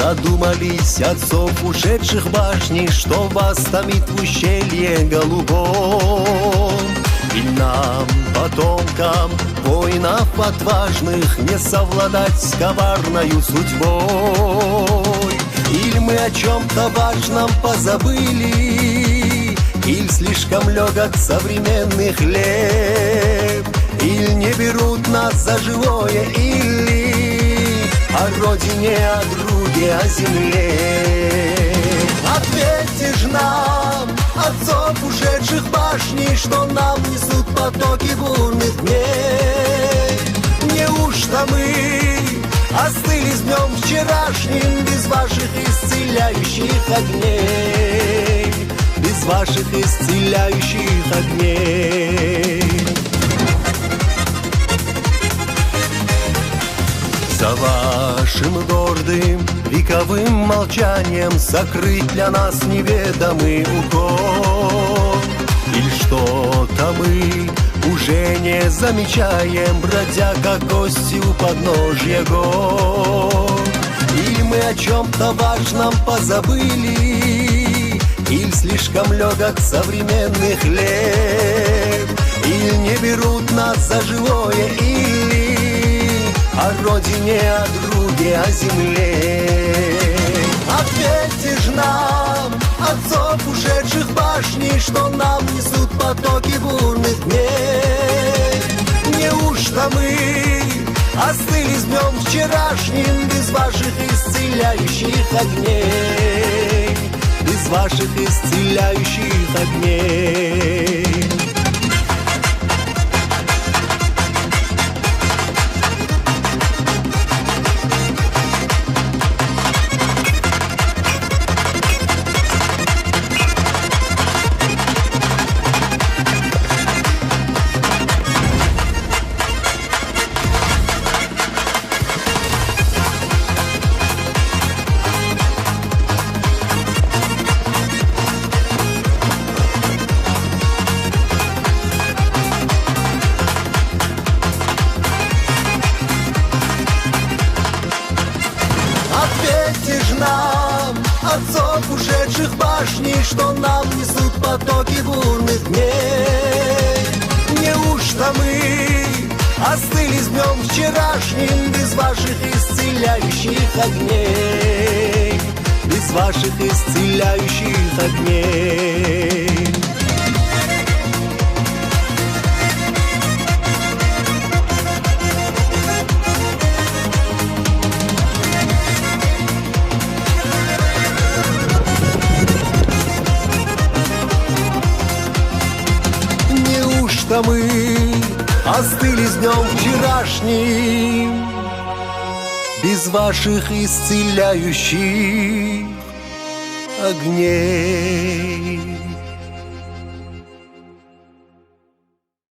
Задумались отцов ушедших башней, что вас томит в ущелье голубом. И нам, потомкам воинов отважных, не совладать с коварною судьбой. Или мы о чем-то важном позабыли, или слишком легок современный хлеб, или не берут нас за живое, или о родине, о друге, о земле. Ответьте ж нам, отцов ушедших башней, что нам несут потоки бурных дней. Неужто мы остыли с днем вчерашним без ваших исцеляющих огней, без ваших исцеляющих огней? За вашим гордым вековым молчанием сокрыть для нас неведомый укор. Или что-то мы уже не замечаем, бродя как гости у подножья гор. Или мы о чем-то важном позабыли, или слишком легок современный хлеб, или не берут нас за живое, или о родине, о друге, о земле. Ответьте ж нам, отцов ушедших башней, что нам несут потоки бурных дней. Неужто мы остыли с днем вчерашним без ваших исцеляющих огней, без ваших исцеляющих огней? Ответьте ж нам, отцов ушедших башней, что нам несут потоки бурных дней. Неужто мы остыли с днем вчерашним без ваших исцеляющих огней, без ваших исцеляющих огней? Неужто мы остыли с днем вчерашним без ваших исцеляющих огней?